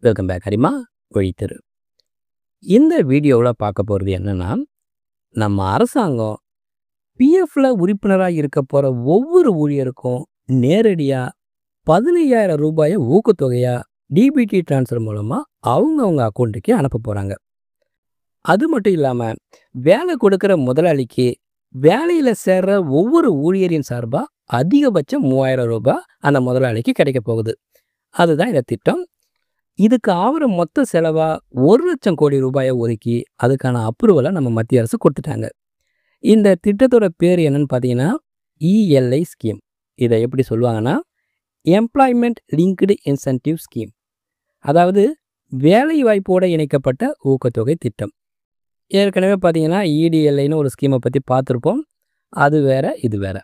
Welcome back Harima வழித்தரு. இந்த வீடியோவில் பார்க்க போகிறது என்னன்னா, நம்ம அரசாங்கம் பிஎஃப்ல உறுப்பினராக இருக்க போகிற ஒவ்வொரு ஊழியருக்கும் நேரடியாக 15,000 ரூபாயை ஊக்கத்தொகையாக டிபிடி டிரான்ஸ்ஃபர் மூலமாக அவங்க அக்கௌண்ட்டுக்கு அனுப்ப போகிறாங்க. அது மட்டும் இல்லாமல் வேலை கொடுக்குற முதலாளிக்கு வேலையில் சேர்ற ஒவ்வொரு ஊழியரின் சார்பாக அதிகபட்சம் 3,000 ரூபாய் அந்த முதலாளிக்கு கிடைக்க போகுது. அதுதான் இந்த திட்டம். இதுக்கு ஆகிற மொத்த செலவாக 1,00,000 கோடி ரூபாயை ஒதுக்கி அதுக்கான அப்ரூவலை நம்ம மத்திய அரசு கொடுத்துட்டாங்க. இந்த திட்டத்தோட பேர் என்னன்னு பார்த்தீங்கன்னா இஎல்ஐ ஸ்கீம். இதை எப்படி சொல்லுவாங்கன்னா எம்ப்ளாய்மெண்ட் லிங்க்டு இன்சென்டிவ் ஸ்கீம், அதாவது வேலை வாய்ப்போடு இணைக்கப்பட்ட ஊக்கத்தொகை திட்டம். ஏற்கனவே பார்த்தீங்கன்னா இடிஎல்ஐன்னு ஒரு ஸ்கீமை பற்றி பார்த்துருப்போம். அது வேற, இது வேற.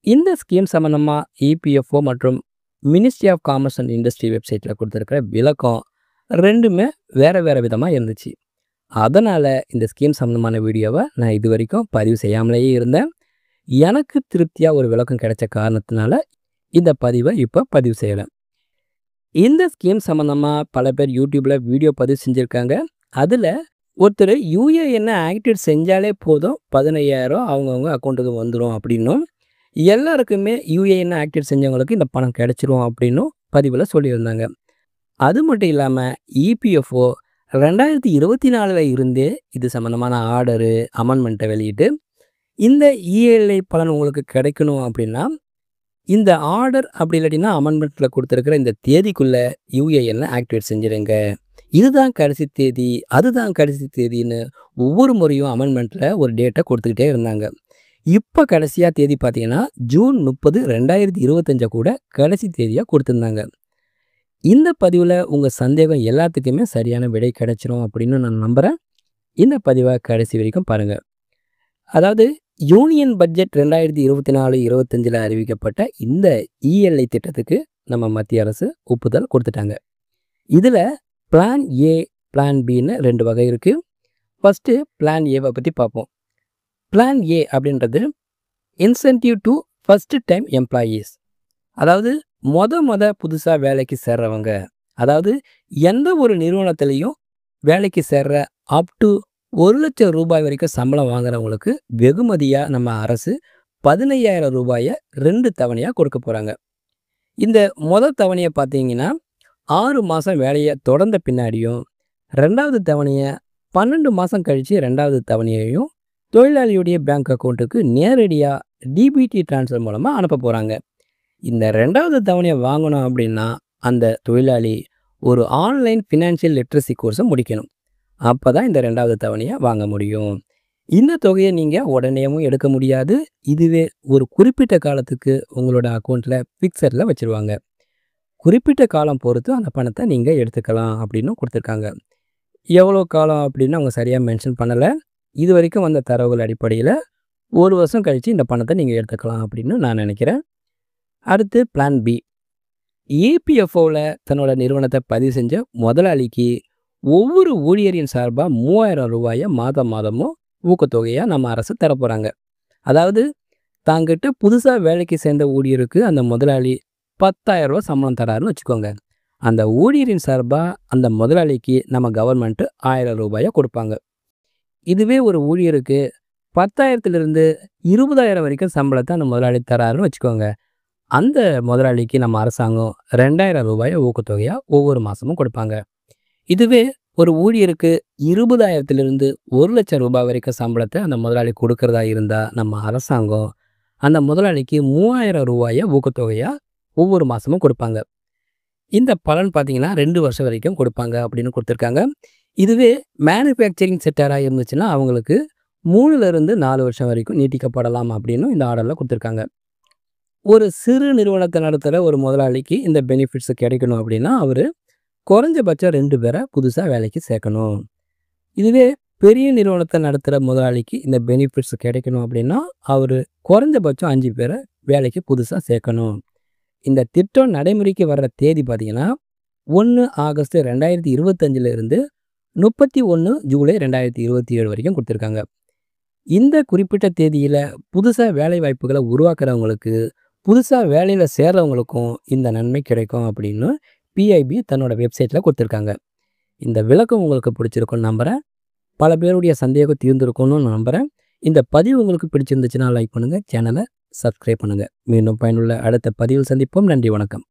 இந்த ஸ்கீம் சம்மந்தமாக இபிஎஃப்ஓ மற்றும் ministry of commerce and industry வெப்சைட்டில் கொடுத்துருக்கிற விளக்கம் ரெண்டுமே வேறு வேறு விதமாக இருந்துச்சு. அதனால் இந்த ஸ்கீம் சம்மந்தமான வீடியோவை நான் இது வரைக்கும் பதிவு செய்யாமலேயே இருந்தேன். எனக்கு திருப்தியாக ஒரு விளக்கம் கிடைச்ச காரணத்தினால இந்த பதிவை இப்போ பதிவு செய்யலை. இந்த ஸ்கீம் சம்மந்தமாக பல பேர் யூடியூப்பில் வீடியோ பதிவு செஞ்சுருக்காங்க. அதில் ஒருத்தர் யூஏஎன்னை ஆக்டிவேட் செஞ்சாலே போதும் 15,000 அவங்கவுங்க அக்கௌண்ட்டுக்கு வந்துடும் அப்படின்னும், எல்லாருக்குமே யூஏஎன்னை ஆக்டிவேட் செஞ்சவங்களுக்கு இந்த பணம் கிடைச்சிரும் அப்படின்னும் பதிவில் சொல்லியிருந்தாங்க. அது மட்டும் இல்லாமல் இபிஎஃப்ஓ 2024 இருந்தே இது சம்மந்தமான ஆர்டரு அமெண்ட்மெண்ட்டை வெளியிட்டு இந்த இஎல்ஐ பலன் உங்களுக்கு கிடைக்கணும் அப்படின்னா இந்த ஆர்டர் அப்படி இல்லாட்டினா அமெண்ட்மெண்ட்டில் கொடுத்துருக்கிற இந்த தேதிக்குள்ளே யூஏஎன்னை ஆக்டிவேட் செஞ்சுருங்க, இதுதான் கடைசி தேதி, அதுதான் கடைசி தேதின்னு ஒவ்வொரு முறையும் அமெண்ட்மெண்ட்டில் ஒரு டேட்டை கொடுத்துக்கிட்டே இருந்தாங்க. இப்போ கடைசியாக தேதி பார்த்தீங்கன்னா ஜூன் 30, 2025 கூட கடைசி தேதியாக கொடுத்துருந்தாங்க. இந்த பதிவில் உங்கள் சந்தேகம் எல்லாத்துக்குமே சரியான விடை கிடைச்சிரும் அப்படின்னு நான் நம்புகிறேன். இந்த பதிவை கடைசி வரைக்கும் பாருங்கள். அதாவது யூனியன் பட்ஜெட் 2024-25 அறிவிக்கப்பட்ட இந்த இஎல்ஐ திட்டத்துக்கு நம்ம மத்திய அரசு ஒப்புதல் கொடுத்துட்டாங்க. இதில் பிளான் ஏ, பிளான் பின்னு 2 வகை இருக்குது. ஃபஸ்ட்டு பிளான் ஏவை பற்றி பார்ப்போம். பிளான் ஏ அப்படின்றது incentive to first time employees, அதாவது புதுசாக வேலைக்கு சேர்றவங்க, அதாவது எந்த ஒரு நிறுவனத்துலேயும் வேலைக்கு சேர்ற அப் டு 1,00,000 ரூபாய் வரைக்கும் சம்பளம் வாங்குறவங்களுக்கு வெகுமதியாக நம்ம அரசு 15,000 ரூபாயை 2 தவணையாக கொடுக்க போகிறாங்க. இந்த தவணையை பார்த்தீங்கன்னா 6 மாதம் வேலையை தொடர்ந்த பின்னாடியும், 2வது தவணையை 12 மாதம் கழித்து 2வது தவணையையும் தொழிலாளியுடைய பேங்க் அக்கௌண்ட்டுக்கு நேரடியாக டிபிடி டிரான்ஸ்ஃபர் மூலமாக அனுப்ப போகிறாங்க. இந்த 2வது தவணையை வாங்கணும் அப்படின்னா அந்த தொழிலாளி ஒரு ஆன்லைன் ஃபினான்ஷியல் லிட்ரஸி கோர்ஸை முடிக்கணும். அப்போ தான் இந்த 2வது தவணையை வாங்க முடியும். இந்த தொகையை நீங்கள் உடனேவும் எடுக்க முடியாது. இதுவே ஒரு குறிப்பிட்ட காலத்துக்கு உங்களோட அக்கௌண்ட்டில் ஃபிக்ஸடில் வச்சுருவாங்க. குறிப்பிட்ட காலம் பொறுத்து அந்த பணத்தை நீங்கள் எடுத்துக்கலாம் அப்படின்னு கொடுத்துருக்காங்க. எவ்வளோ காலம் அப்படின்னு அவங்க சரியாக மென்ஷன் பண்ணலை. இது வரைக்கும் வந்த தரவுகள் அடிப்படையில் 1 வருஷம் கழித்து இந்த பணத்தை நீங்கள் எடுத்துக்கலாம் அப்படின்னு நான் நினைக்கிறேன். அடுத்து பிளான் பி. இபிஎஃப்ஓவில் தன்னோட நிறுவனத்தை பதிவு செஞ்ச முதலாளிக்கு ஒவ்வொரு ஊழியரின் சார்பாக 3,000 ரூபாயை மாதமும் ஊக்கத்தொகையாக நம்ம அரசு தரப்போகிறாங்க. அதாவது தாங்கிட்ட புதுசாக வேலைக்கு சேர்ந்த ஊழியருக்கு அந்த முதலாளி 10,000 ரூபா சம்பளம் தராருன்னு வச்சுக்கோங்க. அந்த ஊழியரின் சார்பாக அந்த முதலாளிக்கு நம்ம கவர்மெண்ட்டு 1,000 ரூபாயை கொடுப்பாங்க. இதுவே ஒரு ஊழியருக்கு 10,000 20,000 வரைக்கும் சம்பளத்தை அந்த முதலாளி தராருன்னு வச்சுக்கோங்க. அந்த முதலாளிக்கு நம்ம அரசாங்கம் 2,000 ரூபாயை ஊக்கத்தொகையாக ஒவ்வொரு மாதமும் கொடுப்பாங்க. இதுவே ஒரு ஊழியருக்கு 20,000 1,00,000 ரூபாய் வரைக்கும் சம்பளத்தை அந்த முதலாளி கொடுக்கறதா இருந்தால் நம்ம அரசாங்கம் அந்த முதலாளிக்கு 3,000 ரூபாயை ஊக்கத்தொகையாக ஒவ்வொரு மாதமும் கொடுப்பாங்க. இந்த பலன் பார்த்திங்கன்னா 2 வருஷம் வரைக்கும் கொடுப்பாங்க அப்படின்னு கொடுத்துருக்காங்க. இதுவே மேனுஃபேக்சரிங் செக்டராக இருந்துச்சுன்னா அவங்களுக்கு 3-4 வருஷம் வரைக்கும் நீட்டிக்கப்படலாம் அப்படின்னு இந்த ஆர்டரில் கொடுத்துருக்காங்க. ஒரு சிறு நிறுவனத்தை நடத்துகிற ஒரு முதலாளிக்கு இந்த பெனிஃபிட்ஸ் கிடைக்கணும் அப்படின்னா அவர் குறைஞ்சபட்சம் 2 பேரை புதுசாக வேலைக்கு சேர்க்கணும். இதுவே பெரிய நிறுவனத்தை நடத்துகிற முதலாளிக்கு இந்த பெனிஃபிட்ஸ் கிடைக்கணும் அப்படின்னா அவர் குறைஞ்சபட்சம் 5 பேரை வேலைக்கு புதுசாக சேர்க்கணும். இந்த திட்டம் நடைமுறைக்கு வர்ற தேதி பார்த்திங்கன்னா 1 ஆகஸ்ட் 2025 31 ஜூலை 2027 வரைக்கும் கொடுத்துருக்காங்க. இந்த குறிப்பிட்ட தேதியில் புதுசாக வேலை வாய்ப்புகளை உருவாக்குறவங்களுக்கு புதுசாக வேலையில் சேர்றவங்களுக்கும் இந்த நன்மை கிடைக்கும் அப்படின்னு பிஐபி தன்னோட வெப்சைட்டில் கொடுத்துருக்காங்க. இந்த விளக்கம் உங்களுக்கு பிடிச்சிருக்கும்னு நம்புகிறேன். பல பேருடைய சந்தேகம் தீர்ந்திருக்கும்னு நம்புகிறேன். இந்த பதிவு உங்களுக்கு பிடிச்சிருந்துச்சுன்னா லைக் பண்ணுங்கள், சேனலை சப்ஸ்கிரைப் பண்ணுங்கள். மீண்டும் பயனுள்ள அடுத்த பதிவில் சந்திப்போம். நன்றி, வணக்கம்.